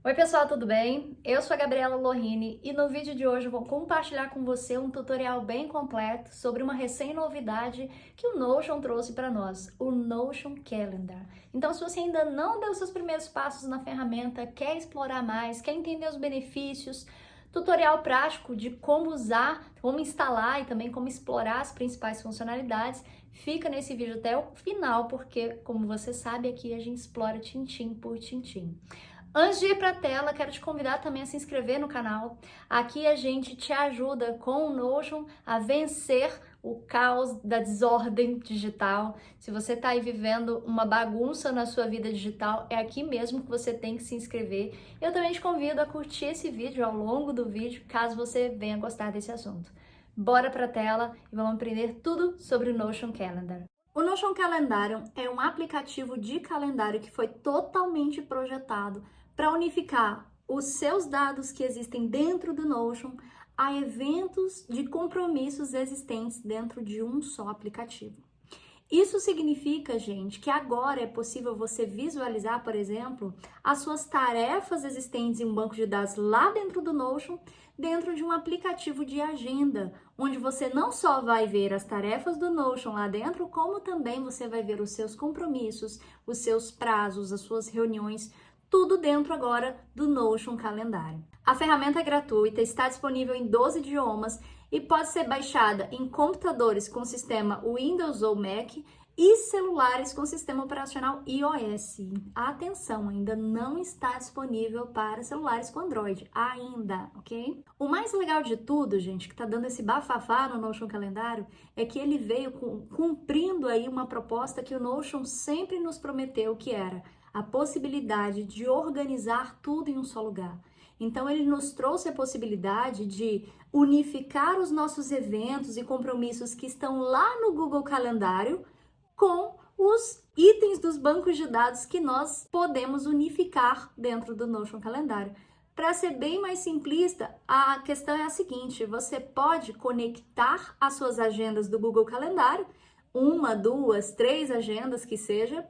Oi pessoal, tudo bem? Eu sou a Gabriela Lohini e no vídeo de hoje eu vou compartilhar com você um tutorial bem completo sobre uma recém-novidade que o Notion trouxe para nós, o Notion Calendar. Então, se você ainda não deu seus primeiros passos na ferramenta, quer explorar mais, quer entender os benefícios, tutorial prático de como usar, como instalar e também como explorar as principais funcionalidades, fica nesse vídeo até o final, porque, como você sabe, aqui a gente explora tintim por tintim. Antes de ir para a tela, quero te convidar também a se inscrever no canal. Aqui a gente te ajuda com o Notion a vencer o caos da desordem digital. Se você está aí vivendo uma bagunça na sua vida digital, é aqui mesmo que você tem que se inscrever. Eu também te convido a curtir esse vídeo ao longo do vídeo, caso você venha gostar desse assunto. Bora para a tela e vamos aprender tudo sobre o Notion Calendar. O Notion Calendarium é um aplicativo de calendário que foi totalmente projetado para unificar os seus dados que existem dentro do Notion a eventos de compromissos existentes dentro de um só aplicativo. Isso significa, gente, que agora é possível você visualizar, por exemplo, as suas tarefas existentes em um banco de dados lá dentro do Notion, dentro de um aplicativo de agenda, onde você não só vai ver as tarefas do Notion lá dentro, como também você vai ver os seus compromissos, os seus prazos, as suas reuniões, tudo dentro agora do Notion Calendário. A ferramenta é gratuita, está disponível em 12 idiomas e pode ser baixada em computadores com sistema Windows ou Mac e celulares com sistema operacional iOS. Atenção, ainda não está disponível para celulares com Android, ainda, ok? O mais legal de tudo, gente, que tá dando esse bafafá no Notion Calendário, é que ele veio cumprindo aí uma proposta que o Notion sempre nos prometeu, que era a possibilidade de organizar tudo em um só lugar. Então, ele nos trouxe a possibilidade de unificar os nossos eventos e compromissos que estão lá no Google Calendário com os itens dos bancos de dados que nós podemos unificar dentro do Notion Calendário. Para ser bem mais simplista, a questão é a seguinte: você pode conectar as suas agendas do Google Calendário, uma, duas, três agendas que seja,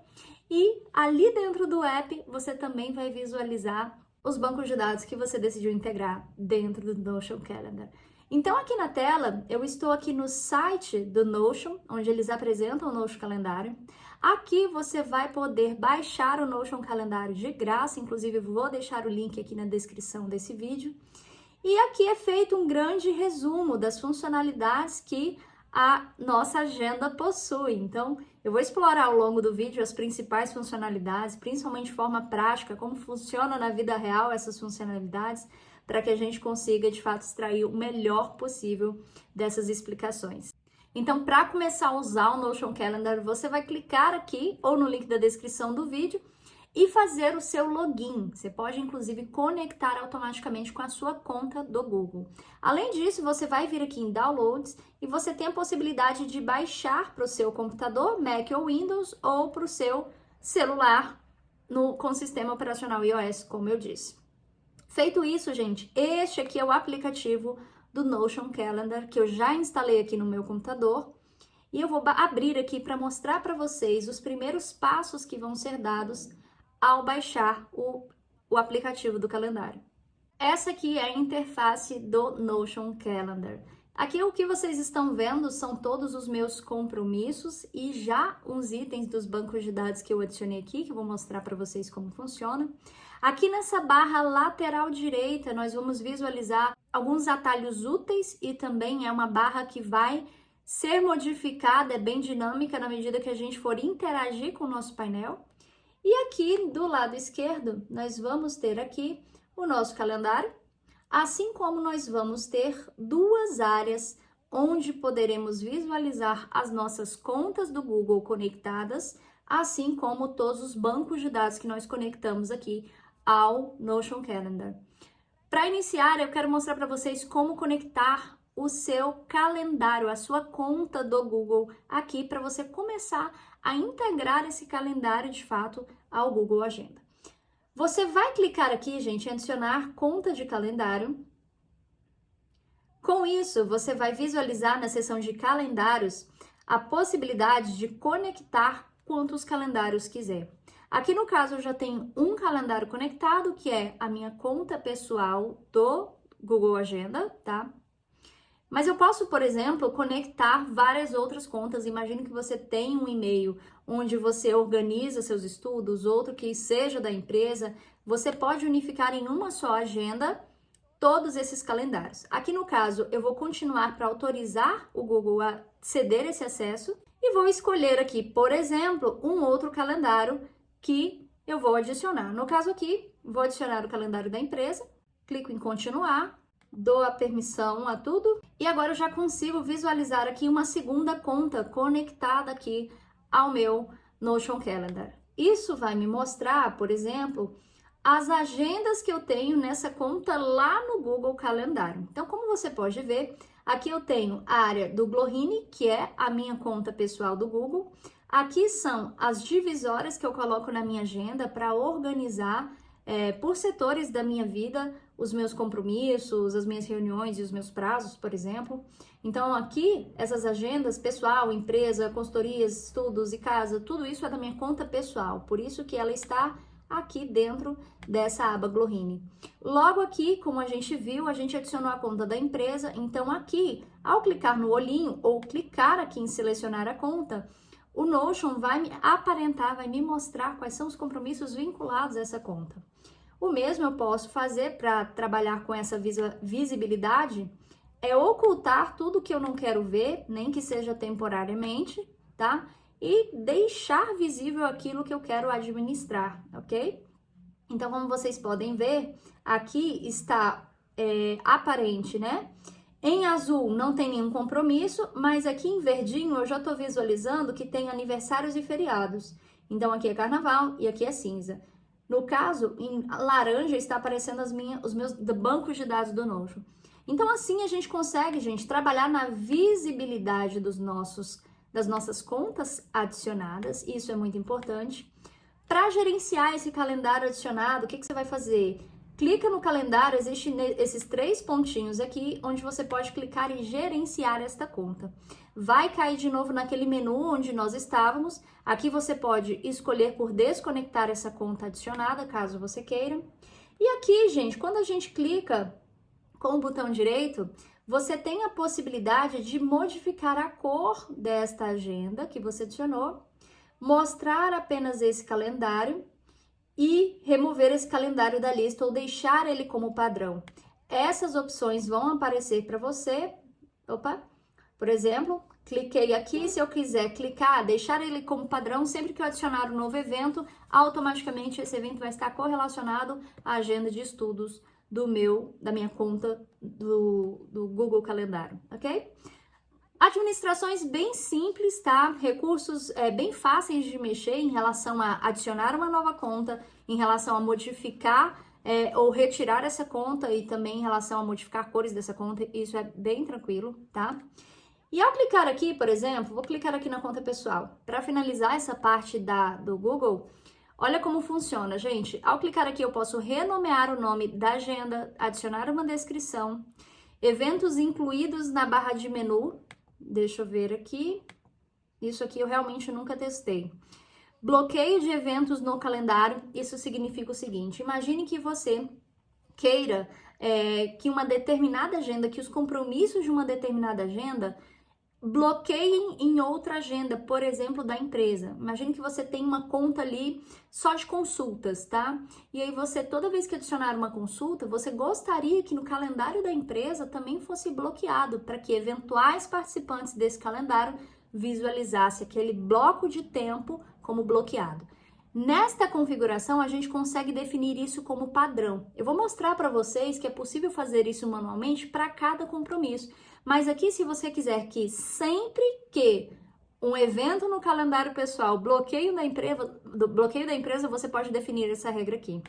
e ali dentro do app você também vai visualizar os bancos de dados que você decidiu integrar dentro do Notion Calendar. Então, aqui na tela, eu estou aqui no site do Notion, onde eles apresentam o Notion Calendário. Aqui você vai poder baixar o Notion Calendário de graça, inclusive vou deixar o link aqui na descrição desse vídeo. E aqui é feito um grande resumo das funcionalidades que a nossa agenda possui. Então, eu vou explorar ao longo do vídeo as principais funcionalidades, principalmente de forma prática, como funciona na vida real essas funcionalidades, para que a gente consiga, de fato, extrair o melhor possível dessas explicações. Então, para começar a usar o Notion Calendar, você vai clicar aqui ou no link da descrição do vídeo e fazer o seu login. Você pode, inclusive, conectar automaticamente com a sua conta do Google. Além disso, você vai vir aqui em Downloads e você tem a possibilidade de baixar para o seu computador, Mac ou Windows, ou para o seu celular com sistema operacional iOS, como eu disse. Feito isso, gente, este aqui é o aplicativo do Notion Calendar que eu já instalei aqui no meu computador. E eu vou abrir aqui para mostrar para vocês os primeiros passos que vão ser dados ao baixar o aplicativo do calendário. Essa aqui é a interface do Notion Calendar. Aqui o que vocês estão vendo são todos os meus compromissos e já uns itens dos bancos de dados que eu adicionei aqui, que eu vou mostrar para vocês como funciona. Aqui nessa barra lateral direita, nós vamos visualizar alguns atalhos úteis e também é uma barra que vai ser modificada, é bem dinâmica na medida que a gente for interagir com o nosso painel. E aqui do lado esquerdo, nós vamos ter aqui o nosso calendário, assim como nós vamos ter duas áreas onde poderemos visualizar as nossas contas do Google conectadas, assim como todos os bancos de dados que nós conectamos aqui ao Notion Calendar. Para iniciar, eu quero mostrar para vocês como conectar o seu calendário, a sua conta do Google aqui para você começar a integrar esse calendário de fato ao Google Agenda. Você vai clicar aqui, gente, em adicionar conta de calendário. Com isso, você vai visualizar na seção de calendários a possibilidade de conectar quantos calendários quiser. Aqui no caso eu já tenho um calendário conectado, que é a minha conta pessoal do Google Agenda, tá? Mas eu posso, por exemplo, conectar várias outras contas. Imagine que você tem um e-mail onde você organiza seus estudos, outro que seja da empresa. Você pode unificar em uma só agenda todos esses calendários. Aqui no caso, eu vou continuar para autorizar o Google a ceder esse acesso e vou escolher aqui, por exemplo, um outro calendário que eu vou adicionar. No caso aqui, vou adicionar o calendário da empresa, clico em continuar, dou a permissão a tudo e agora eu já consigo visualizar aqui uma segunda conta conectada aqui ao meu Notion Calendar. Isso vai me mostrar, por exemplo, as agendas que eu tenho nessa conta lá no Google Calendário. Então, como você pode ver, aqui eu tenho a área do Glorhini, que é a minha conta pessoal do Google. Aqui são as divisórias que eu coloco na minha agenda para organizar por setores da minha vida, os meus compromissos, as minhas reuniões e os meus prazos, por exemplo. Então, aqui, essas agendas, pessoal, empresa, consultorias, estudos e casa, tudo isso é da minha conta pessoal. Por isso que ela está aqui dentro dessa aba Glorhini. Logo aqui, como a gente viu, a gente adicionou a conta da empresa. Então, aqui, ao clicar no olhinho ou clicar aqui em selecionar a conta, o Notion vai me aparentar, vai me mostrar quais são os compromissos vinculados a essa conta. O mesmo eu posso fazer para trabalhar com essa visibilidade, é ocultar tudo que eu não quero ver, nem que seja temporariamente, tá? E deixar visível aquilo que eu quero administrar, ok? Então, como vocês podem ver, aqui está aparente, né? Em azul não tem nenhum compromisso, mas aqui em verdinho eu já estou visualizando que tem aniversários e feriados. Então, aqui é carnaval e aqui é cinza. No caso, em laranja está aparecendo os meus bancos de dados do Notion. Então, assim a gente consegue, gente, trabalhar na visibilidade das nossas contas adicionadas. Isso é muito importante. Para gerenciar esse calendário adicionado, o que você vai fazer? Clica no calendário, existem esses 3 pontinhos aqui, onde você pode clicar e gerenciar esta conta. Vai cair de novo naquele menu onde nós estávamos. Aqui você pode escolher por desconectar essa conta adicionada, caso você queira. E aqui, gente, quando a gente clica com o botão direito, você tem a possibilidade de modificar a cor desta agenda que você adicionou, mostrar apenas esse calendário e remover esse calendário da lista ou deixar ele como padrão. Essas opções vão aparecer para você. Por exemplo, cliquei aqui, se eu quiser clicar, deixar ele como padrão, sempre que eu adicionar um novo evento, automaticamente esse evento vai estar correlacionado à agenda de estudos da minha conta do Google Calendário, ok? Administrações bem simples, tá? Recursos bem fáceis de mexer em relação a adicionar uma nova conta, em relação a modificar ou retirar essa conta e também em relação a modificar cores dessa conta, isso é bem tranquilo, tá? E ao clicar aqui, por exemplo, vou clicar aqui na conta pessoal. Para finalizar essa parte do Google, olha como funciona, gente. Ao clicar aqui, eu posso renomear o nome da agenda, adicionar uma descrição, eventos incluídos na barra de menu. Deixa eu ver aqui. Isso aqui eu realmente nunca testei. Bloqueio de eventos no calendário. Isso significa o seguinte: imagine que você queira que uma determinada agenda, que os compromissos de uma determinada agenda bloqueiem em outra agenda, por exemplo, da empresa. Imagine que você tem uma conta ali só de consultas, tá? E aí você, toda vez que adicionar uma consulta, você gostaria que no calendário da empresa também fosse bloqueado, para que eventuais participantes desse calendário visualizassem aquele bloco de tempo como bloqueado. Nesta configuração, a gente consegue definir isso como padrão. Eu vou mostrar para vocês que é possível fazer isso manualmente para cada compromisso. Mas aqui, se você quiser que sempre que um evento no calendário pessoal, bloqueio da empresa, você pode definir essa regra aqui.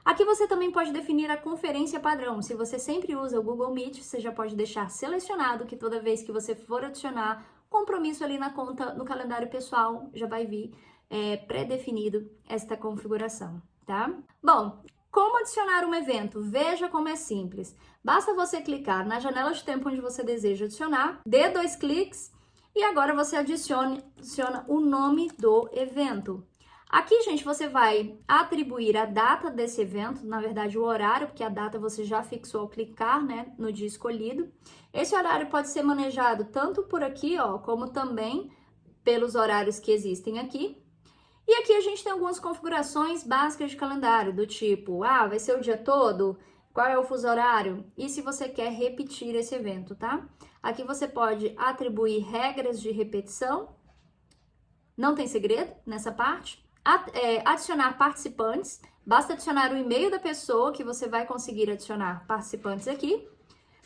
Aqui você também pode definir a conferência padrão. Se você sempre usa o Google Meet, você já pode deixar selecionado que toda vez que você for adicionar compromisso ali na conta, no calendário pessoal, já vai vir pré-definido esta configuração, tá? Bom, como adicionar um evento? Veja como é simples. Basta você clicar na janela de tempo onde você deseja adicionar, dê 2 cliques e agora você adiciona o nome do evento. Aqui, gente, você vai atribuir a data desse evento, na verdade o horário, porque a data você já fixou ao clicar, né, no dia escolhido. Esse horário pode ser manejado tanto por aqui, ó, como também pelos horários que existem aqui. E aqui a gente tem algumas configurações básicas de calendário, do tipo, vai ser o dia todo? Qual é o fuso horário? E se você quer repetir esse evento, tá? Aqui você pode atribuir regras de repetição, não tem segredo nessa parte. Adicionar participantes, basta adicionar o e-mail da pessoa que você vai conseguir adicionar participantes aqui.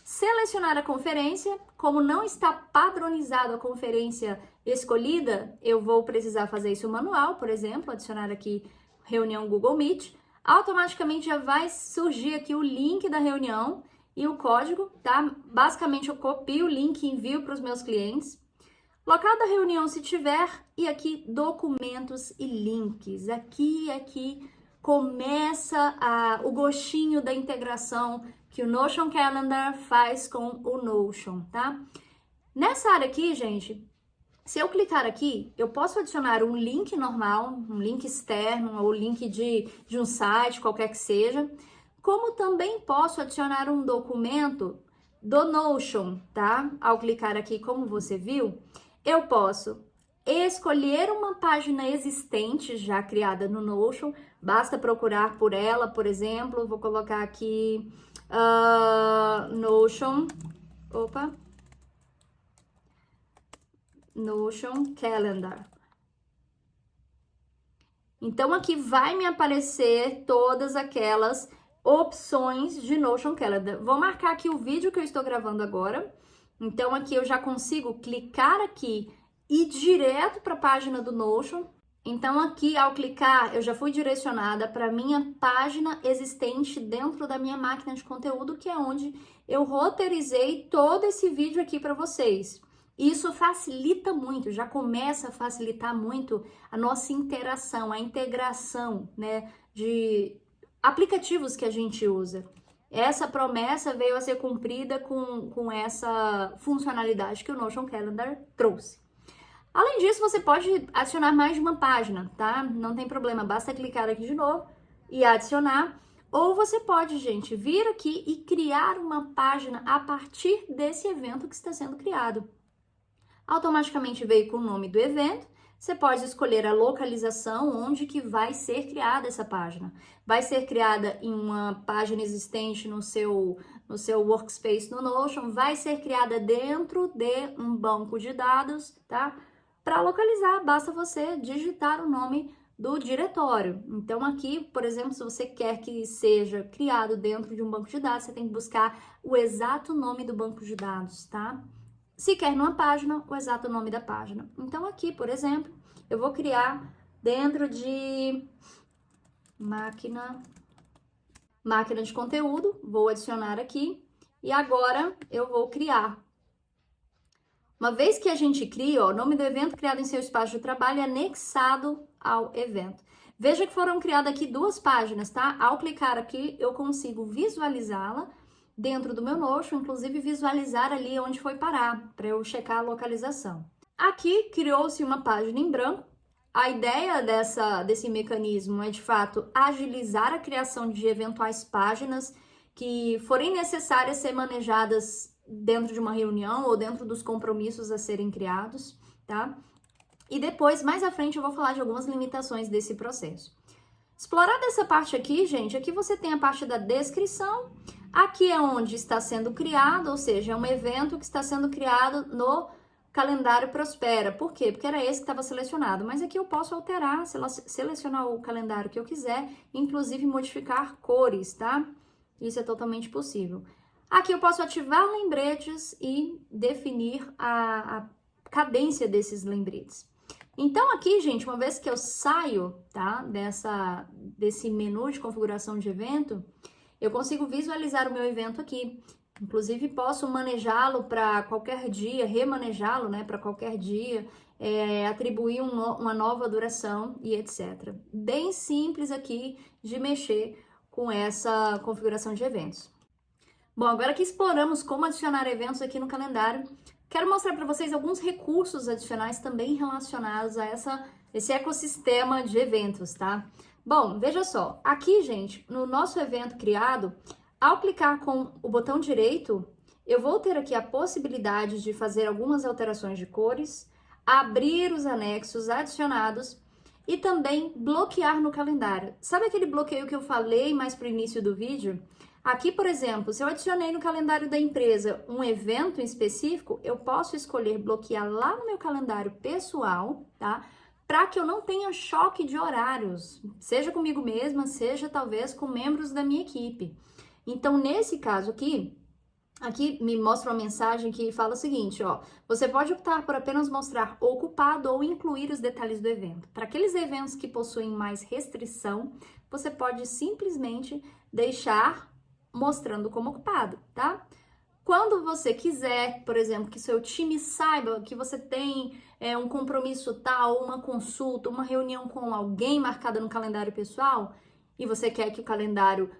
Selecionar a conferência, como não está padronizado a conferência escolhida, eu vou precisar fazer isso manual, por exemplo, adicionar aqui reunião Google Meet. Automaticamente já vai surgir aqui o link da reunião e o código, tá? Basicamente eu copio o link e envio para os meus clientes. Local da reunião, se tiver, e aqui documentos e links. Aqui começa o gostinho da integração que o Notion Calendar faz com o Notion, tá? Nessa área aqui, gente, se eu clicar aqui, eu posso adicionar um link normal, um link externo ou link de um site, qualquer que seja, como também posso adicionar um documento do Notion, tá? Ao clicar aqui, como você viu, eu posso escolher uma página existente já criada no Notion, basta procurar por ela, por exemplo, vou colocar aqui Notion Calendar. Então aqui vai me aparecer todas aquelas opções de Notion Calendar. Vou marcar aqui o vídeo que eu estou gravando agora. Então aqui eu já consigo clicar aqui e ir direto para a página do Notion. Então aqui ao clicar eu já fui direcionada para a minha página existente dentro da minha máquina de conteúdo, que é onde eu roteirizei todo esse vídeo aqui para vocês. Isso facilita muito, já começa a facilitar muito a nossa interação, a integração, né, de aplicativos que a gente usa. Essa promessa veio a ser cumprida com essa funcionalidade que o Notion Calendar trouxe. Além disso, você pode adicionar mais de uma página, tá? Não tem problema, basta clicar aqui de novo e adicionar. Ou você pode, gente, vir aqui e criar uma página a partir desse evento que está sendo criado. Automaticamente veio com o nome do evento. Você pode escolher a localização onde que vai ser criada essa página. Vai ser criada em uma página existente no seu workspace no Notion, vai ser criada dentro de um banco de dados, tá? Para localizar, basta você digitar o nome do diretório. Então aqui, por exemplo, se você quer que seja criado dentro de um banco de dados, você tem que buscar o exato nome do banco de dados, tá? Se quer numa página, o exato nome da página. Então aqui, por exemplo, eu vou criar dentro de máquina de conteúdo, vou adicionar aqui e agora eu vou criar. Uma vez que a gente cria, o nome do evento criado em seu espaço de trabalho é anexado ao evento. Veja que foram criadas aqui duas páginas, tá? Ao clicar aqui, eu consigo visualizá-la dentro do meu Notion, inclusive visualizar ali onde foi parar, para eu checar a localização. Aqui criou-se uma página em branco. A ideia desse mecanismo é, de fato, agilizar a criação de eventuais páginas que forem necessárias ser manejadas dentro de uma reunião ou dentro dos compromissos a serem criados, tá? E depois, mais à frente, eu vou falar de algumas limitações desse processo. Explorada essa parte aqui, gente, aqui você tem a parte da descrição. Aqui é onde está sendo criado, ou seja, é um evento que está sendo criado no calendário Prospera. Por quê? Porque era esse que estava selecionado. Mas aqui eu posso alterar, selecionar o calendário que eu quiser, inclusive modificar cores, tá? Isso é totalmente possível. Aqui eu posso ativar lembretes e definir a cadência desses lembretes. Então aqui, gente, uma vez que eu saio, tá, desse menu de configuração de evento, eu consigo visualizar o meu evento aqui. Inclusive, posso manejá-lo para qualquer dia, remanejá-lo, né, para qualquer dia, atribuir uma nova duração e etc. Bem simples aqui de mexer com essa configuração de eventos. Bom, agora que exploramos como adicionar eventos aqui no calendário, quero mostrar para vocês alguns recursos adicionais também relacionados a essa esse ecossistema de eventos, tá? Bom, veja só, aqui, gente, no nosso evento criado, ao clicar com o botão direito, eu vou ter aqui a possibilidade de fazer algumas alterações de cores, abrir os anexos adicionados e também bloquear no calendário. Sabe aquele bloqueio que eu falei mais para o início do vídeo? Aqui, por exemplo, se eu adicionei no calendário da empresa um evento em específico, eu posso escolher bloquear lá no meu calendário pessoal, tá? Para que eu não tenha choque de horários, seja comigo mesma, seja talvez com membros da minha equipe. Então, nesse caso aqui me mostra uma mensagem que fala o seguinte, ó, você pode optar por apenas mostrar ocupado ou incluir os detalhes do evento. Para aqueles eventos que possuem mais restrição, você pode simplesmente deixar mostrando como ocupado, tá? Quando você quiser, por exemplo, que seu time saiba que você tem um compromisso tal, uma consulta, uma reunião com alguém marcada no calendário pessoal, e você quer que o calendário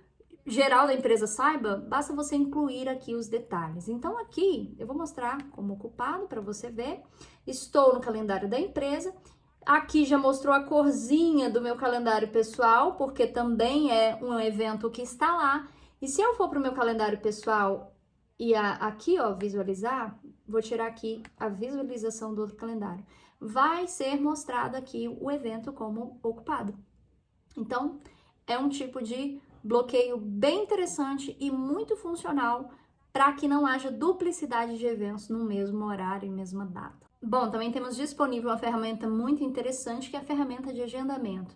geral da empresa saiba, basta você incluir aqui os detalhes. Então aqui eu vou mostrar como ocupado para você ver. Estou no calendário da empresa. Aqui já mostrou a corzinha do meu calendário pessoal, porque também é um evento que está lá. E se eu for para o meu calendário pessoal e aqui, ó, visualizar, vou tirar aqui a visualização do calendário. Vai ser mostrado aqui o evento como ocupado. Então, é um tipo de bloqueio bem interessante e muito funcional para que não haja duplicidade de eventos no mesmo horário e mesma data. Bom, também temos disponível uma ferramenta muito interessante que é a ferramenta de agendamento.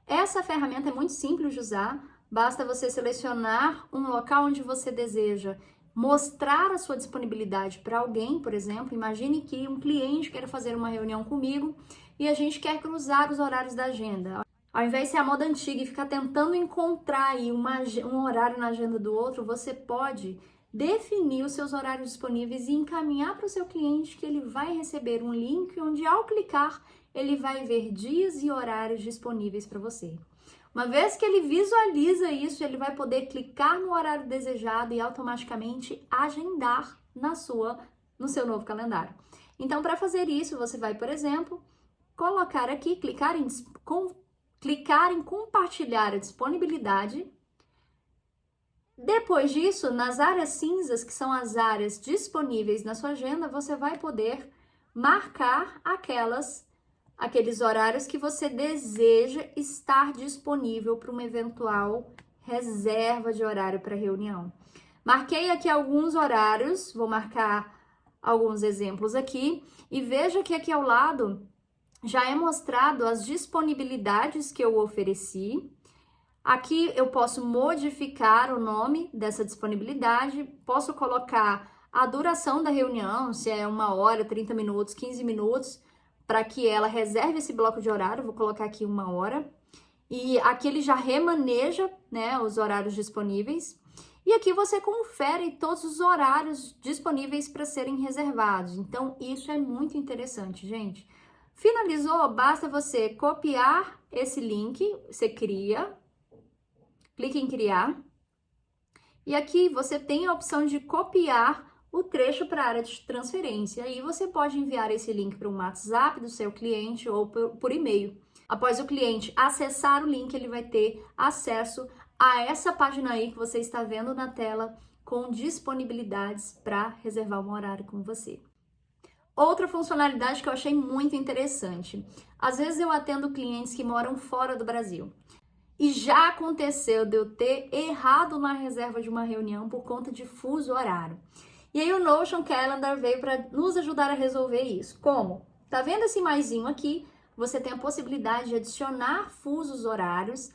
Essa ferramenta é muito simples de usar, basta você selecionar um local onde você deseja mostrar a sua disponibilidade para alguém, por exemplo, imagine que um cliente quer fazer uma reunião comigo e a gente quer cruzar os horários da agenda. Ao invés de ser a moda antiga e ficar tentando encontrar aí um horário na agenda do outro, você pode definir os seus horários disponíveis e encaminhar para o seu cliente que ele vai receber um link onde, ao clicar, ele vai ver dias e horários disponíveis para você. Uma vez que ele visualiza isso, ele vai poder clicar no horário desejado e automaticamente agendar no seu novo calendário. Então, para fazer isso, você vai, por exemplo, colocar aqui, clicar em compartilhar a disponibilidade. Depois disso, nas áreas cinzas, que são as áreas disponíveis na sua agenda, você vai poder marcar aqueles horários que você deseja estar disponível para uma eventual reserva de horário para reunião. Marquei aqui alguns horários, vou marcar alguns exemplos aqui e veja que aqui ao lado já é mostrado as disponibilidades que eu ofereci. Aqui eu posso modificar o nome dessa disponibilidade, posso colocar a duração da reunião, se é 1 hora, 30 minutos, 15 minutos, para que ela reserve esse bloco de horário, vou colocar aqui 1 hora. E aqui ele já remaneja, né, os horários disponíveis. E aqui você confere todos os horários disponíveis para serem reservados. Então, isso é muito interessante, gente. Finalizou? Basta você copiar esse link, você cria, clique em criar, e aqui você tem a opção de copiar o trecho para a área de transferência. Aí você pode enviar esse link para um WhatsApp do seu cliente ou por e-mail. Após o cliente acessar o link, ele vai ter acesso a essa página aí que você está vendo na tela com disponibilidades para reservar um horário com você. Outra funcionalidade que eu achei muito interessante. Às vezes eu atendo clientes que moram fora do Brasil. E já aconteceu de eu ter errado na reserva de uma reunião por conta de fuso horário. E aí o Notion Calendar veio para nos ajudar a resolver isso. Como? Tá vendo esse maisinho aqui? Você tem a possibilidade de adicionar fusos horários,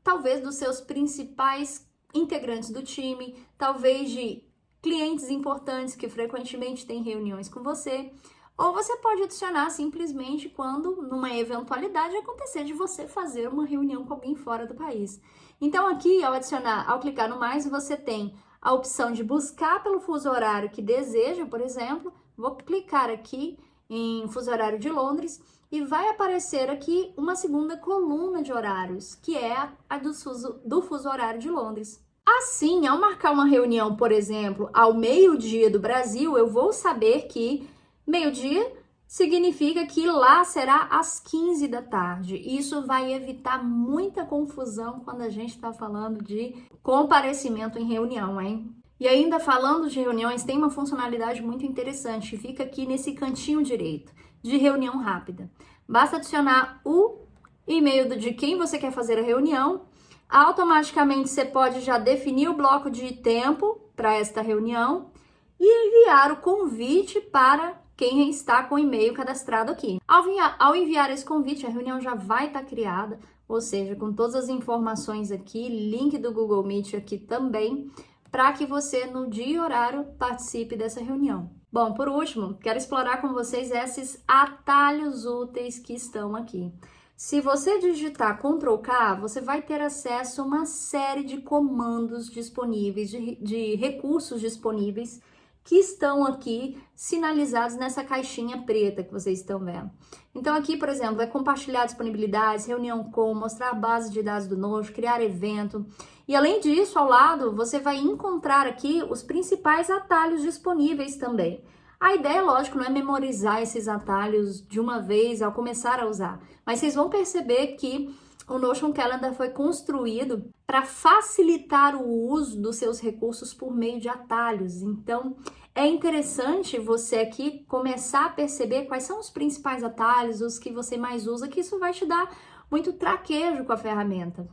talvez dos seus principais integrantes do time, talvez de clientes importantes que frequentemente têm reuniões com você, ou você pode adicionar simplesmente quando, numa eventualidade, acontecer de você fazer uma reunião com alguém fora do país. Então aqui, ao clicar no mais, você tem a opção de buscar pelo fuso horário que deseja, por exemplo, vou clicar aqui em fuso horário de Londres e vai aparecer aqui uma segunda coluna de horários, que é a do fuso horário de Londres. Assim, ao marcar uma reunião, por exemplo, ao meio-dia do Brasil, eu vou saber que meio-dia significa que lá será às 15 da tarde. Isso vai evitar muita confusão quando a gente está falando de comparecimento em reunião, hein? E ainda falando de reuniões, tem uma funcionalidade muito interessante, fica aqui nesse cantinho direito, de reunião rápida. Basta adicionar o e-mail de quem você quer fazer a reunião, automaticamente você pode já definir o bloco de tempo para esta reunião e enviar o convite para quem está com o e-mail cadastrado aqui. Ao enviar esse convite, a reunião já vai estar criada, ou seja, com todas as informações aqui, link do Google Meet aqui também, para que você, no dia e horário, participe dessa reunião. Bom, por último, quero explorar com vocês esses atalhos úteis que estão aqui. Se você digitar Ctrl K, você vai ter acesso a uma série de comandos disponíveis, de recursos disponíveis, que estão aqui sinalizados nessa caixinha preta que vocês estão vendo. Então aqui, por exemplo, é compartilhar disponibilidades, reunião com, mostrar a base de dados do Notion, criar evento. E além disso, ao lado, você vai encontrar aqui os principais atalhos disponíveis também. A ideia, lógico, não é memorizar esses atalhos de uma vez ao começar a usar, mas vocês vão perceber que o Notion Calendar foi construído para facilitar o uso dos seus recursos por meio de atalhos. Então, é interessante você aqui começar a perceber quais são os principais atalhos, os que você mais usa, que isso vai te dar muito traquejo com a ferramenta.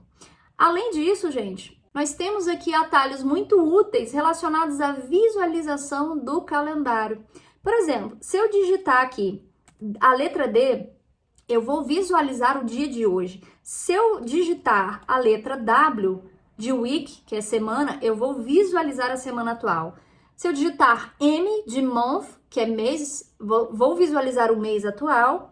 Além disso, gente, nós temos aqui atalhos muito úteis relacionados à visualização do calendário. Por exemplo, se eu digitar aqui a letra D, eu vou visualizar o dia de hoje. Se eu digitar a letra W de week, que é semana, eu vou visualizar a semana atual. Se eu digitar M de month, que é mês, vou visualizar o mês atual.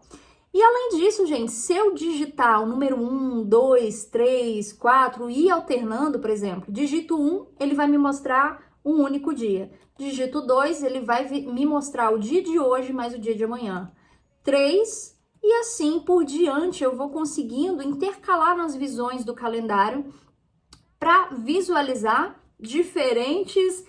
E além disso, gente, se eu digitar o número 1, 2, 3, 4 e ir alternando, por exemplo, digito 1, ele vai me mostrar um único dia. Digito 2, ele vai me mostrar o dia de hoje mais o dia de amanhã. 3, e assim por diante eu vou conseguindo intercalar nas visões do calendário para visualizar diferentes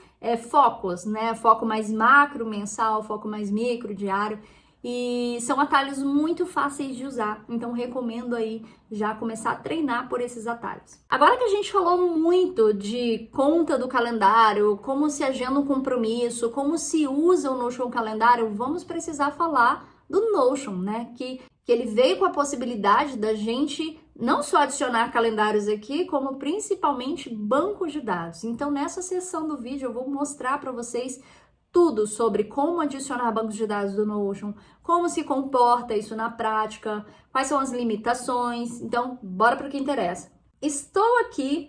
focos, né? Foco mais macro, mensal, foco mais micro, diário. E são atalhos muito fáceis de usar, então recomendo aí já começar a treinar por esses atalhos. Agora que a gente falou muito de conta do calendário, como se agenda um compromisso, como se usa o Notion Calendário, vamos precisar falar do Notion, né? Que ele veio com a possibilidade da gente não só adicionar calendários aqui, como principalmente bancos de dados. Então, nessa seção do vídeo, eu vou mostrar para vocês tudo sobre como adicionar bancos de dados do Notion, como se comporta isso na prática, quais são as limitações. Então, bora para o que interessa. Estou aqui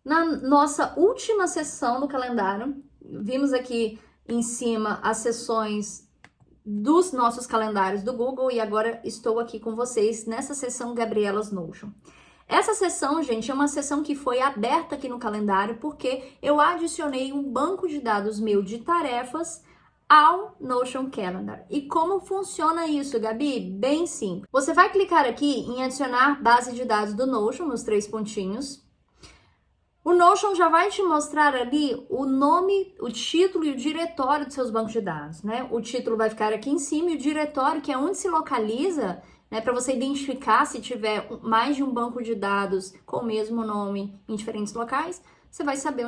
na nossa última sessão do calendário. Vimos aqui em cima as sessões dos nossos calendários do Google e agora estou aqui com vocês nessa sessão Gabrielas Notion. Essa sessão, gente, é uma sessão que foi aberta aqui no calendário porque eu adicionei um banco de dados meu de tarefas ao Notion Calendar. E como funciona isso, Gabi? Bem simples. Você vai clicar aqui em adicionar base de dados do Notion, nos 3 pontinhos. O Notion já vai te mostrar ali o nome, o título e o diretório dos seus bancos de dados, né? O título vai ficar aqui em cima e o diretório, que é onde se localiza, né, para você identificar se tiver mais de um banco de dados com o mesmo nome em diferentes locais, você vai saber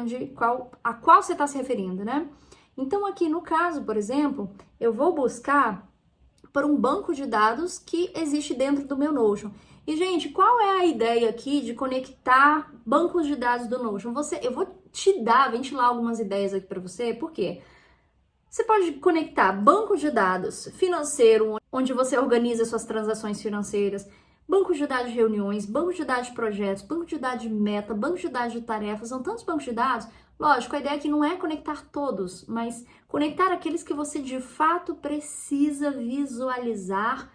a qual você está se referindo, né? Então, aqui no caso, por exemplo, eu vou buscar por um banco de dados que existe dentro do meu Notion. E, gente, qual é a ideia aqui de conectar bancos de dados do Notion? Eu vou ventilar algumas ideias aqui para você, por quê? Você pode conectar banco de dados financeiro, onde você organiza suas transações financeiras, banco de dados de reuniões, banco de dados de projetos, banco de dados de meta, banco de dados de tarefas, são tantos bancos de dados. Lógico, a ideia aqui não é conectar todos, mas conectar aqueles que você de fato precisa visualizar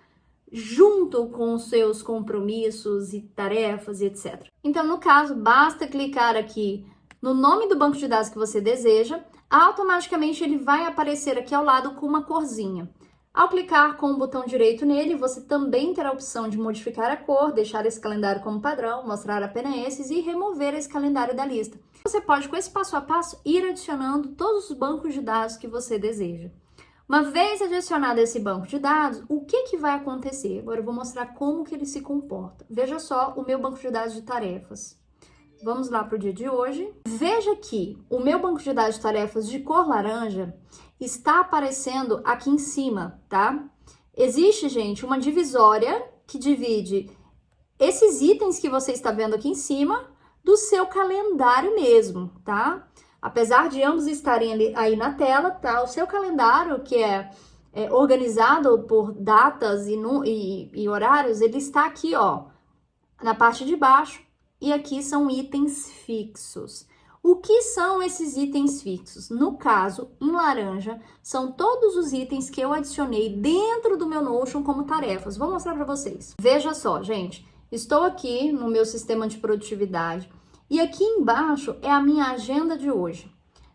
junto com os seus compromissos e tarefas e etc. Então, no caso, basta clicar aqui no nome do banco de dados que você deseja, automaticamente ele vai aparecer aqui ao lado com uma corzinha. Ao clicar com o botão direito nele, você também terá a opção de modificar a cor, deixar esse calendário como padrão, mostrar apenas esses e remover esse calendário da lista. Você pode, com esse passo a passo, ir adicionando todos os bancos de dados que você deseja. Uma vez adicionado esse banco de dados, o que vai acontecer? Agora eu vou mostrar como que ele se comporta. Veja só o meu banco de dados de tarefas. Vamos lá para o dia de hoje. Veja que o meu banco de dados de tarefas de cor laranja está aparecendo aqui em cima, tá? Existe, gente, uma divisória que divide esses itens que você está vendo aqui em cima do seu calendário mesmo, tá? Apesar de ambos estarem aí na tela, tá? O seu calendário, que é organizado por datas e horários, ele está aqui, ó, na parte de baixo, e aqui são itens fixos. O que são esses itens fixos? No caso, em laranja, são todos os itens que eu adicionei dentro do meu Notion como tarefas. Vou mostrar para vocês. Veja só, gente, estou aqui no meu sistema de produtividade e aqui embaixo é a minha agenda de hoje.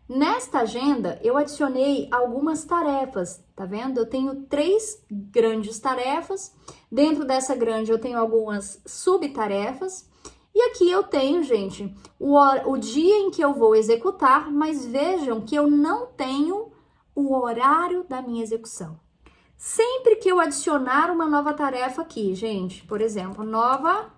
Nesta agenda, eu adicionei algumas tarefas, tá vendo? Eu tenho 3 grandes tarefas. Dentro dessa grande, eu tenho algumas subtarefas. E aqui eu tenho, gente, o dia em que eu vou executar, mas vejam que eu não tenho o horário da minha execução. Sempre que eu adicionar uma nova tarefa aqui, gente, por exemplo, nova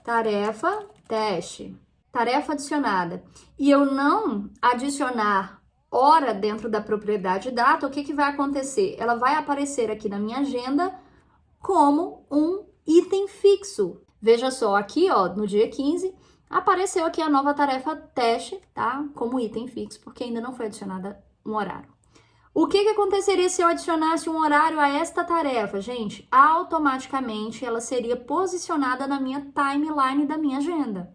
tarefa teste, tarefa adicionada, e eu não adicionar hora dentro da propriedade data, o que vai acontecer? Ela vai aparecer aqui na minha agenda como um item fixo. Veja só, aqui, ó, no dia 15, apareceu aqui a nova tarefa teste, tá? Como item fixo, porque ainda não foi adicionada um horário. O que aconteceria se eu adicionasse um horário a esta tarefa? Gente, automaticamente ela seria posicionada na minha timeline da minha agenda.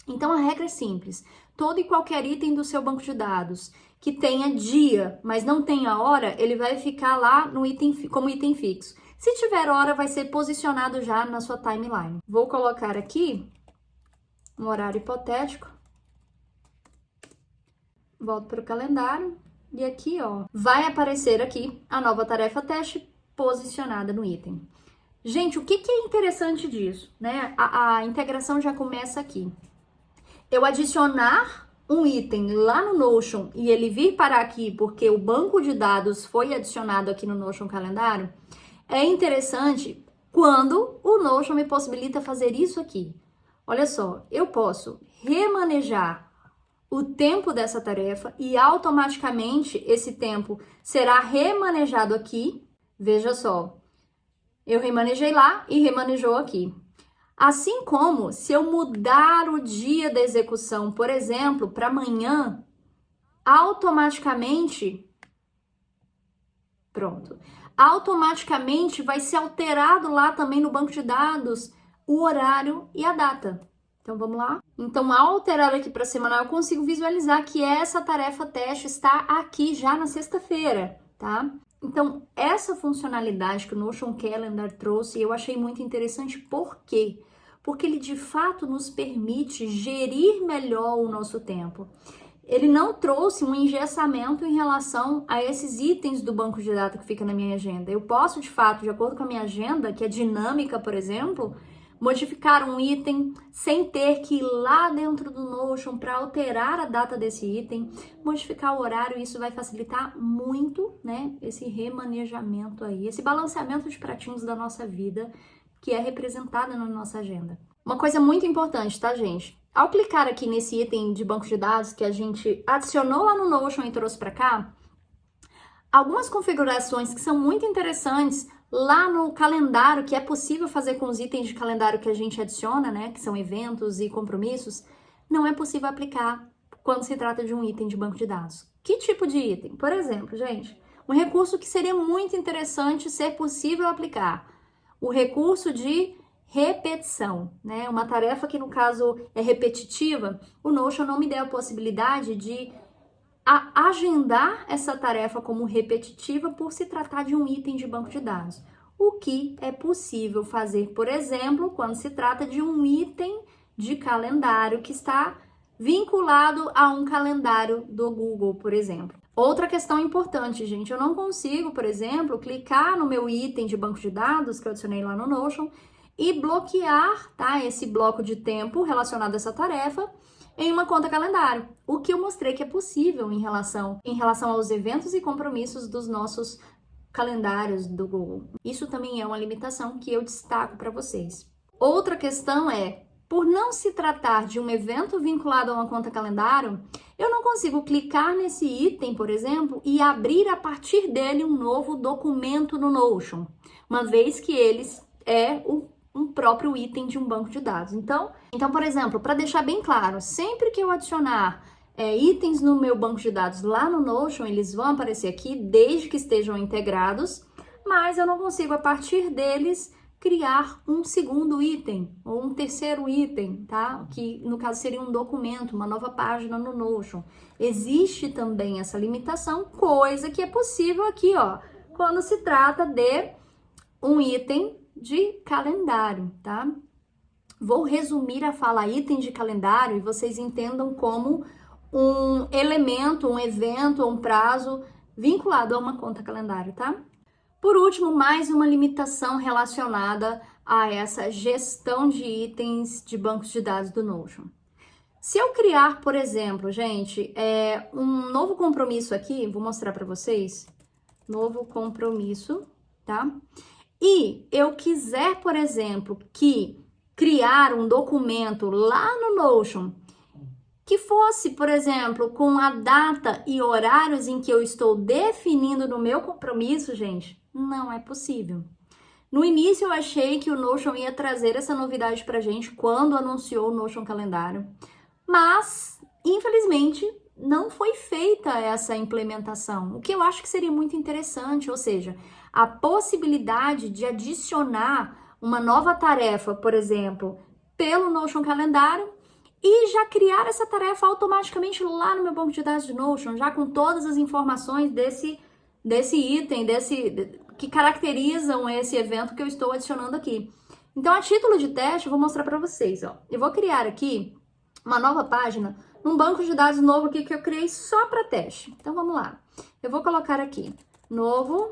Então, a regra é simples. Todo e qualquer item do seu banco de dados que tenha dia, mas não tenha hora, ele vai ficar lá no como item fixo. Se tiver hora, vai ser posicionado já na sua timeline. Vou colocar aqui um horário hipotético. Volto para o calendário. E aqui, ó, vai aparecer aqui a nova tarefa teste posicionada no item. Gente, o que é interessante disso, né? A integração já começa aqui. Eu adicionar um item lá no Notion e ele vir parar aqui porque o banco de dados foi adicionado aqui no Notion Calendário, é interessante quando o Notion me possibilita fazer isso aqui. Olha só, eu posso remanejar o tempo dessa tarefa e automaticamente esse tempo será remanejado aqui. Veja só, eu remanejei lá e remanejou aqui. Assim como se eu mudar o dia da execução, por exemplo, para amanhã, automaticamente, pronto, automaticamente vai ser alterado lá também no banco de dados o horário e a data. Então, vamos lá? Então, ao alterar aqui para semanal, eu consigo visualizar que essa tarefa teste está aqui já na sexta-feira, tá? Então, essa funcionalidade que o Notion Calendar trouxe, eu achei muito interessante. Por quê? Porque ele, de fato, nos permite gerir melhor o nosso tempo. Ele não trouxe um engessamento em relação a esses itens do banco de dados que fica na minha agenda. Eu posso, de fato, de acordo com a minha agenda, que é dinâmica, por exemplo, modificar um item sem ter que ir lá dentro do Notion para alterar a data desse item, modificar o horário, isso vai facilitar muito, né, esse remanejamento aí, esse balanceamento de pratinhos da nossa vida, que é representada na nossa agenda. Uma coisa muito importante, tá, gente? Ao clicar aqui nesse item de banco de dados que a gente adicionou lá no Notion e trouxe para cá, algumas configurações que são muito interessantes lá no calendário, que é possível fazer com os itens de calendário que a gente adiciona, né, que são eventos e compromissos, não é possível aplicar quando se trata de um item de banco de dados. Que tipo de item? Por exemplo, gente, um recurso que seria muito interessante ser possível aplicar, o recurso de repetição, né? Uma tarefa que no caso é repetitiva, o Notion não me deu a possibilidade de agendar essa tarefa como repetitiva por se tratar de um item de banco de dados. O que é possível fazer, por exemplo, quando se trata de um item de calendário que está vinculado a um calendário do Google, por exemplo. Outra questão importante, gente, eu não consigo, por exemplo, clicar no meu item de banco de dados que eu adicionei lá no Notion e bloquear, tá, esse bloco de tempo relacionado a essa tarefa em uma conta calendário, o que eu mostrei que é possível em relação aos eventos e compromissos dos nossos calendários do Google. Isso também é uma limitação que eu destaco para vocês. Outra questão é, por não se tratar de um evento vinculado a uma conta calendário, eu não consigo clicar nesse item, por exemplo, e abrir a partir dele um novo documento no Notion, uma vez que eles um próprio item de um banco de dados. Então, por exemplo, para deixar bem claro, sempre que eu adicionar itens no meu banco de dados lá no Notion, eles vão aparecer aqui desde que estejam integrados, mas eu não consigo a partir deles criar um segundo item ou um terceiro item, tá? Que no caso seria um documento, uma nova página no Notion. Existe também essa limitação, coisa que é possível aqui, ó, quando se trata de um item de calendário, tá? Vou resumir a fala item de calendário e vocês entendam como um elemento, um evento, um prazo vinculado a uma conta calendário, tá? Por último, mais uma limitação relacionada a essa gestão de itens de bancos de dados do Notion. Se eu criar, por exemplo, gente, um novo compromisso aqui, vou mostrar para vocês, novo compromisso, tá? E eu quiser, por exemplo, criar um documento lá no Notion que fosse, por exemplo, com a data e horários em que eu estou definindo no meu compromisso, gente, não é possível. No início eu achei que o Notion ia trazer essa novidade pra gente quando anunciou o Notion Calendário, mas, infelizmente, não foi feita essa implementação, o que eu acho que seria muito interessante, ou seja, a possibilidade de adicionar uma nova tarefa, por exemplo, pelo Notion Calendário e já criar essa tarefa automaticamente lá no meu banco de dados de Notion, já com todas as informações desse item, que caracterizam esse evento que eu estou adicionando aqui. Então, a título de teste, eu vou mostrar para vocês, ó. Eu vou criar aqui uma nova página num banco de dados novo aqui que eu criei só para teste. Então, vamos lá. Eu vou colocar aqui, nova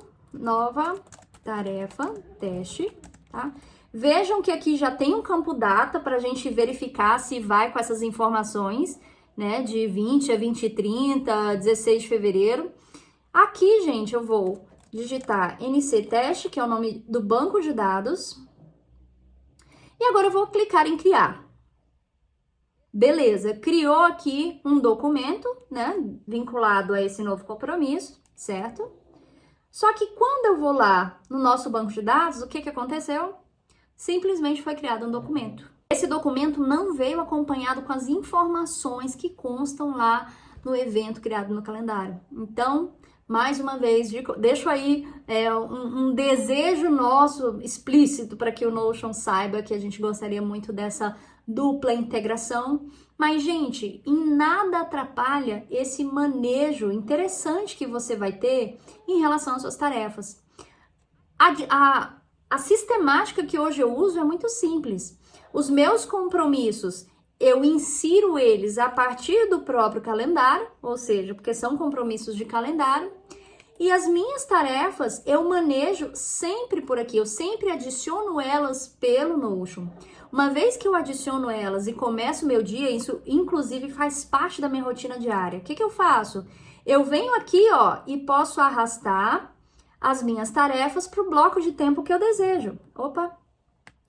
tarefa, teste, tá? Vejam que aqui já tem um campo data para a gente verificar se vai com essas informações, né? De 20 a 20 e 30, 16 de fevereiro. Aqui, gente, eu vou digitar NC Teste, que é o nome do banco de dados. E agora eu vou clicar em criar. Beleza, criou aqui um documento, né? Vinculado a esse novo compromisso, certo? Só que quando eu vou lá no nosso banco de dados, o que aconteceu? Simplesmente foi criado um documento. Esse documento não veio acompanhado com as informações que constam lá no evento criado no calendário. Então, mais uma vez, deixo aí um desejo nosso explícito para que o Notion saiba que a gente gostaria muito dessa dupla integração. Mas, gente, em nada atrapalha esse manejo interessante que você vai ter em relação às suas tarefas. A sistemática que hoje eu uso é muito simples. Os meus compromissos, eu insiro eles a partir do próprio calendário, ou seja, porque são compromissos de calendário, e as minhas tarefas eu manejo sempre por aqui, eu sempre adiciono elas pelo Notion. Uma vez que eu adiciono elas e começo o meu dia, isso inclusive faz parte da minha rotina diária. O que eu faço? Eu venho aqui, ó, e posso arrastar as minhas tarefas para o bloco de tempo que eu desejo. Opa,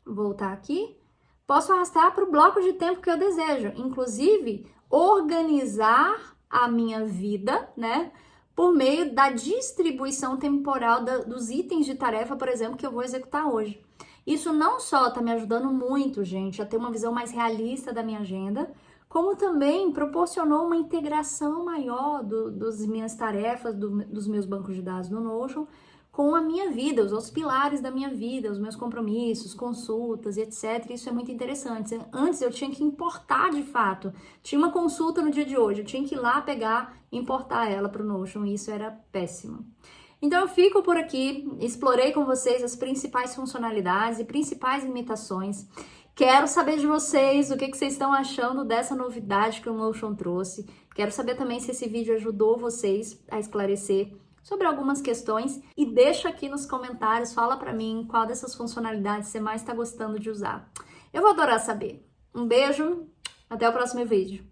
voltar aqui. Posso arrastar para o bloco de tempo que eu desejo. Inclusive, organizar a minha vida, né? Por meio da distribuição temporal dos itens de tarefa, por exemplo, que eu vou executar hoje. Isso não só está me ajudando muito, gente, a ter uma visão mais realista da minha agenda, como também proporcionou uma integração maior das minhas tarefas, dos meus bancos de dados no Notion, com a minha vida, os outros pilares da minha vida, os meus compromissos, consultas e etc. Isso é muito interessante. Antes eu tinha que importar de fato. Tinha uma consulta no dia de hoje, eu tinha que ir lá pegar e importar ela para o Notion, e isso era péssimo. Então eu fico por aqui, explorei com vocês as principais funcionalidades e principais limitações. Quero saber de vocês o que vocês estão achando dessa novidade que o Notion trouxe. Quero saber também se esse vídeo ajudou vocês a esclarecer sobre algumas questões e deixa aqui nos comentários, fala pra mim qual dessas funcionalidades você mais está gostando de usar. Eu vou adorar saber. Um beijo, até o próximo vídeo.